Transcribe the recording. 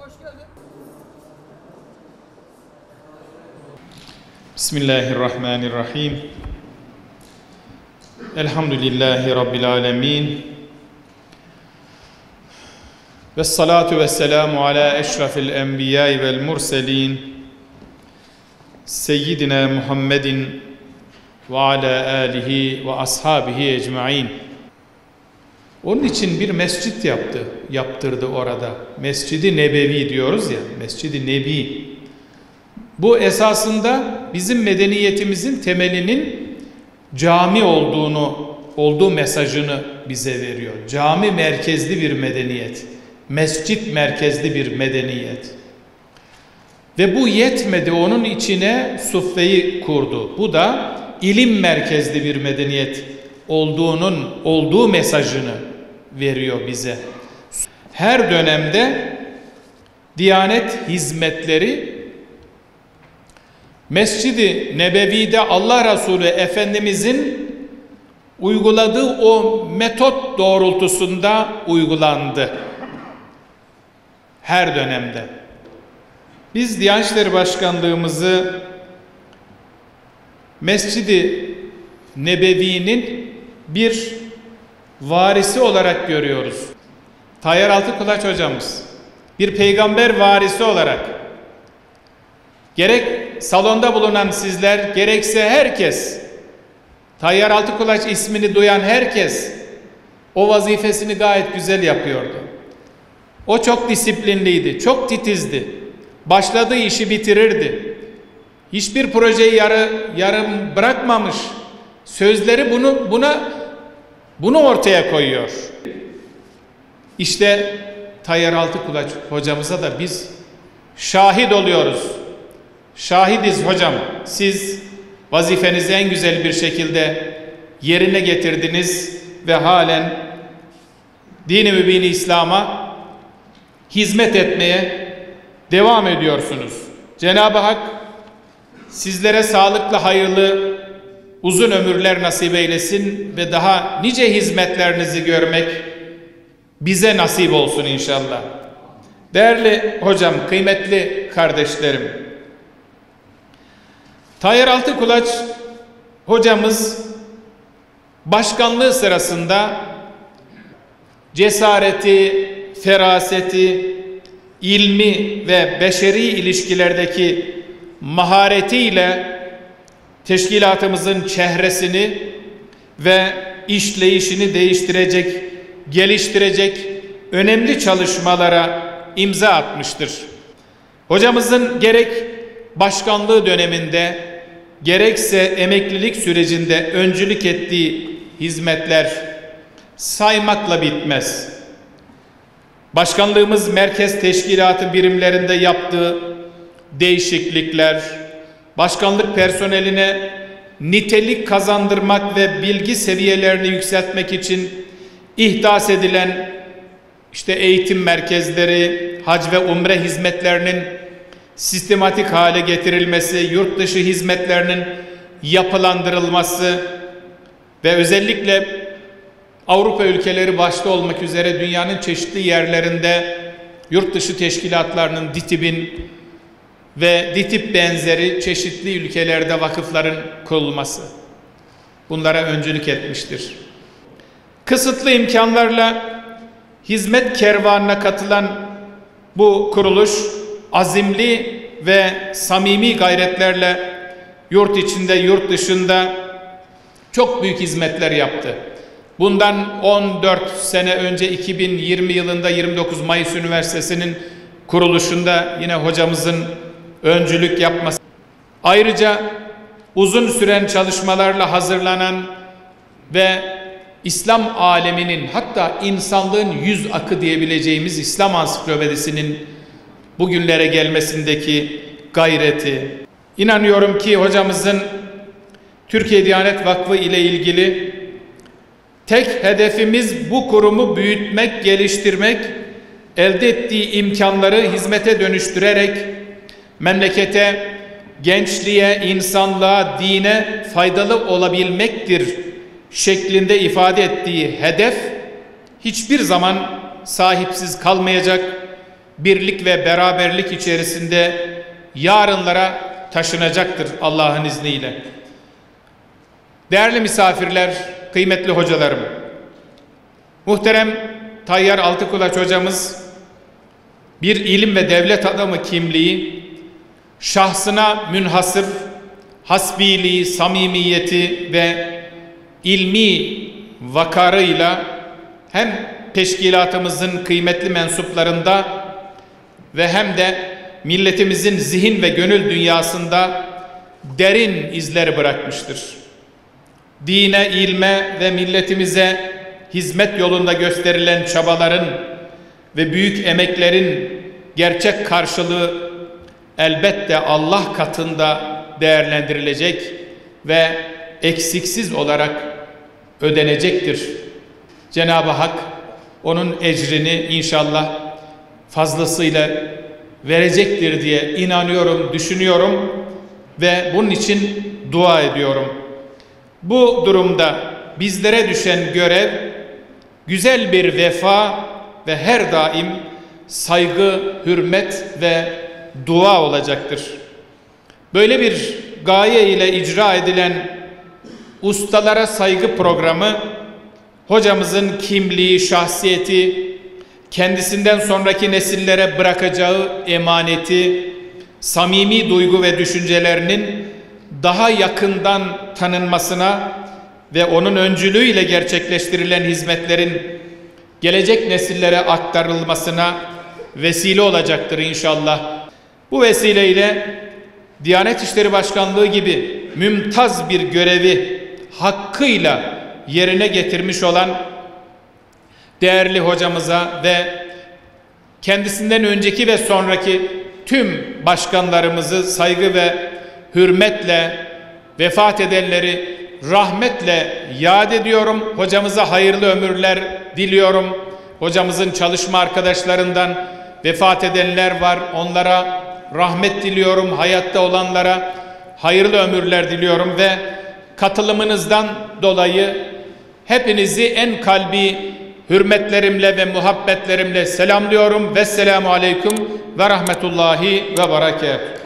hoş geldin. Bismillahirrahmanirrahim. Elhamdülillahi Rabbil alemin. Vessalatu vesselamu ala eşrafil enbiyai vel murselin. Seyyidina Muhammedin ve ala alihi ve ashabihi ecmain. Onun için bir mescit yaptırdı orada. Mescid-i Nebevi diyoruz ya, Mescid-i Nebi. Bu esasında bizim medeniyetimizin temelinin cami olduğu mesajını bize veriyor. Cami merkezli bir medeniyet, mescit merkezli bir medeniyet. Ve bu yetmedi, onun içine suffeyi kurdu. Bu da ilim merkezli bir medeniyet olduğu mesajını veriyor bize. Her dönemde Diyanet hizmetleri Mescid-i Nebevi'de Allah Resulü Efendimizin uyguladığı o metot doğrultusunda uygulandı. Her dönemde. Biz Diyanet İşleri Başkanlığımızı Mescid-i Nebevi'nin bir varisi olarak görüyoruz. Tayyar Altıkulaç hocamız bir peygamber varisi olarak gerek salonda bulunan sizler, gerekse herkes, Tayyar Altıkulaç ismini duyan herkes o vazifesini gayet güzel yapıyordu. O çok disiplinliydi, çok titizdi. Başladığı işi bitirirdi. Hiçbir projeyi yarım bırakmamış. Sözleri bunu ortaya koyuyor. İşte Tayyar Altıkulaç hocamıza da biz şahit oluyoruz. Şahidiz hocam. Siz vazifenizi en güzel bir şekilde yerine getirdiniz ve halen din-i mübin-i İslam'a hizmet etmeye devam ediyorsunuz. Cenab-ı Hak sizlere sağlıklı, hayırlı, uzun ömürler nasip eylesin ve daha nice hizmetlerinizi görmek bize nasip olsun inşallah. Değerli hocam, kıymetli kardeşlerim, Tayyar Altıkulaç hocamız başkanlığı sırasında cesareti, feraseti, ilmi ve beşeri ilişkilerdeki maharetiyle teşkilatımızın çehresini ve işleyişini değiştirecek, geliştirecek önemli çalışmalara imza atmıştır. Hocamızın gerek başkanlığı döneminde gerekse emeklilik sürecinde öncülük ettiği hizmetler saymakla bitmez. Başkanlığımız merkez teşkilatı birimlerinde yaptığı değişiklikler, başkanlık personeline nitelik kazandırmak ve bilgi seviyelerini yükseltmek için ihdas edilen eğitim merkezleri, hac ve umre hizmetlerinin sistematik hale getirilmesi, yurt dışı hizmetlerinin yapılandırılması ve özellikle Avrupa ülkeleri başta olmak üzere dünyanın çeşitli yerlerinde yurt dışı teşkilatlarının, DİTİB'in ve DİTİB benzeri çeşitli ülkelerde vakıfların kurulması bunlara öncülük etmiştir. Kısıtlı imkanlarla hizmet kervanına katılan bu kuruluş azimli ve samimi gayretlerle yurt içinde, yurt dışında çok büyük hizmetler yaptı. Bundan 14 sene önce 2020 yılında 29 Mayıs Üniversitesi'nin kuruluşunda yine hocamızın öncülük yapması. Ayrıca uzun süren çalışmalarla hazırlanan ve İslam aleminin, hatta insanlığın yüz akı diyebileceğimiz İslam Ansiklopedisi'nin bugünlere gelmesindeki gayreti. İnanıyorum ki hocamızın Türkiye Diyanet Vakfı ile ilgili tek hedefimiz bu kurumu büyütmek, geliştirmek, elde ettiği imkanları hizmete dönüştürerek memlekete, gençliğe, insanlığa, dine faydalı olabilmektir şeklinde ifade ettiği hedef hiçbir zaman sahipsiz kalmayacak, birlik ve beraberlik içerisinde yarınlara taşınacaktır Allah'ın izniyle. Değerli misafirler, kıymetli hocalarım, muhterem Tayyar Altıkulaç hocamız bir ilim ve devlet adamı kimliği, şahsına münhasır hasbiliği, samimiyeti ve ilmi vakarıyla hem teşkilatımızın kıymetli mensuplarında ve hem de milletimizin zihin ve gönül dünyasında derin izler bırakmıştır. Dine, ilme ve milletimize hizmet yolunda gösterilen çabaların ve büyük emeklerin gerçek karşılığı elbette Allah katında değerlendirilecek ve eksiksiz olarak ödenecektir. Cenab-ı Hak onun ecrini inşallah fazlasıyla verecektir diye inanıyorum, düşünüyorum ve bunun için dua ediyorum. Bu durumda bizlere düşen görev güzel bir vefa ve her daim saygı, hürmet ve dua olacaktır. Böyle bir gaye ile icra edilen ustalara saygı programı hocamızın kimliği, şahsiyeti, kendisinden sonraki nesillere bırakacağı emaneti, samimi duygu ve düşüncelerinin daha yakından tanınmasına ve onun öncülüğüyle gerçekleştirilen hizmetlerin gelecek nesillere aktarılmasına vesile olacaktır inşallah. Bu vesileyle Diyanet İşleri Başkanlığı gibi mümtaz bir görevi hakkıyla yerine getirmiş olan değerli hocamıza ve kendisinden önceki ve sonraki tüm başkanlarımızı saygı ve hürmetle, vefat edenleri rahmetle yad ediyorum. Hocamıza hayırlı ömürler diliyorum. Hocamızın çalışma arkadaşlarından vefat edenler var. Onlara rahmet diliyorum. Hayatta olanlara hayırlı ömürler diliyorum ve katılımınızdan dolayı hepinizi en kalbi hürmetlerimle ve muhabbetlerimle selamlıyorum. Vesselamu aleyküm ve rahmetullahi ve berekatuhu.